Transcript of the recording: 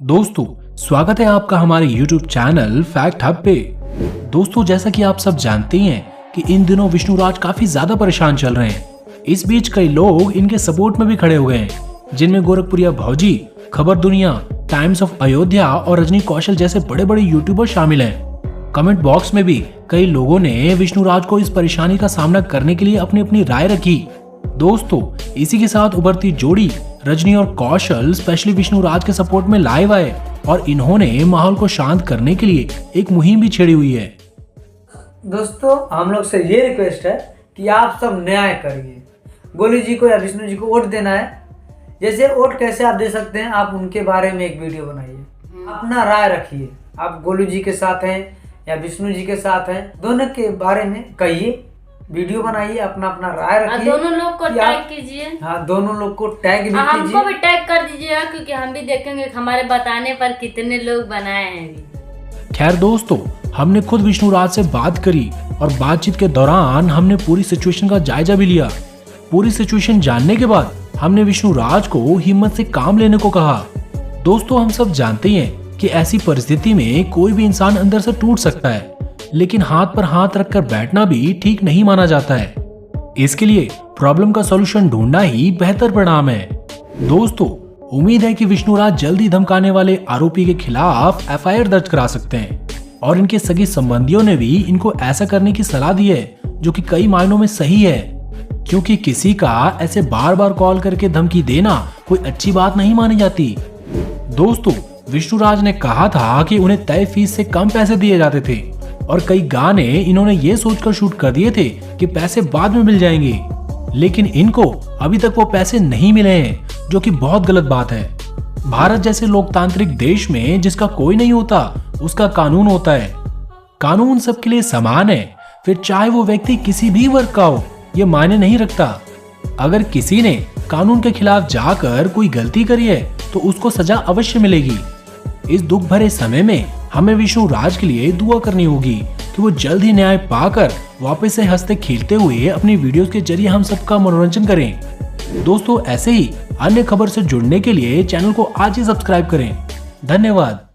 दोस्तों, स्वागत है आपका हमारे YouTube चैनल फैक्ट हब पे। दोस्तों, जैसा कि आप सब जानते हैं कि इन दिनों विष्णुराज काफी ज्यादा परेशान चल रहे हैं। इस बीच कई लोग इनके सपोर्ट में भी खड़े हुए हैं, जिनमें गोरखपुरिया भौजी, खबर दुनिया, टाइम्स ऑफ अयोध्या और रजनी कौशल जैसे बड़े बड़े यूट्यूबर शामिल हैं। कमेंट बॉक्स में भी कई लोगों ने विष्णुराज को इस परेशानी का सामना करने के लिए अपनी अपनी राय रखी। दोस्तों, इसी के साथ उभरती जोड़ी रजनी और कौशल स्पेशली विष्णुराज के सपोर्ट में लाइव आए और इन्होंने माहौल को शांत करने के लिए एक मुहिम भी छेड़ी हुई है। दोस्तों, हम लोग से ये रिक्वेस्ट है कि आप सब न्याय करिए। गोलू जी को या विष्णु जी को वोट देना है। जैसे वोट कैसे आप दे सकते हैं, आप उनके बारे में एक वीडियो बनाइए, अपना राय रखिए। आप गोलू जी के साथ हैं या विष्णु जी के साथ हैं, दोनों के बारे में कहिए, वीडियो बनाइए, अपना अपना राय रखिए। दोनों लोग को टैग कीजिए। हाँ, दोनों लोग को टैग भी कीजिए। हमको भी टैग कर दीजिएगा, क्योंकि हम भी देखेंगे हमारे बताने पर कितने लोग बनाए हैं। खैर दोस्तों, हमने खुद विष्णुराज से बात करी और बातचीत के दौरान हमने पूरी सिचुएशन का जायजा भी लिया। पूरी सिचुएशन जानने के बाद हमने विष्णुराज को हिम्मत से काम लेने को कहा। दोस्तों, हम सब जानते हैं कि ऐसी परिस्थिति में कोई भी इंसान अंदर से टूट सकता है, लेकिन हाथ पर हाथ रखकर बैठना भी ठीक नहीं माना जाता है। इसके लिए प्रॉब्लम का सॉल्यूशन ढूंढना ही बेहतर परिणाम है। दोस्तों, उम्मीद है कि विष्णुराज जल्दी धमकाने वाले आरोपी के खिलाफ FIR दर्ज करा सकते हैं और इनके सगे संबंधियों ने भी इनको ऐसा करने की सलाह दी है, जो कि कई मायनों में सही है, क्योंकि किसी का ऐसे बार बार कॉल करके धमकी देना कोई अच्छी बात नहीं मानी जाती। दोस्तों, विष्णुराज ने कहा था कि उन्हें तय फीस से कम पैसे दिए जाते थे और कई गाने इन्होंने ये सोचकर शूट कर दिए थे कि पैसे बाद में मिल जाएंगे, लेकिन इनको अभी तक वो पैसे नहीं मिले हैं, जो कि बहुत गलत बात है। भारत जैसे लोकतांत्रिक देश में जिसका कोई नहीं होता, उसका कानून होता है। कानून सबके लिए समान है, फिर चाहे वो व्यक्ति किसी भी वर्ग का हो, ये मायने नहीं रखता। अगर किसी ने कानून के खिलाफ जाकर कोई गलती करी है तो उसको सजा अवश्य मिलेगी। इस दुख भरे समय में हमें विष्णुराज के लिए दुआ करनी होगी कि वो जल्द ही न्याय पाकर वापस से हंसते खेलते हुए अपनी वीडियोस के जरिए हम सबका मनोरंजन करें। दोस्तों, ऐसे ही अन्य खबर से जुड़ने के लिए चैनल को आज ही सब्सक्राइब करें। धन्यवाद।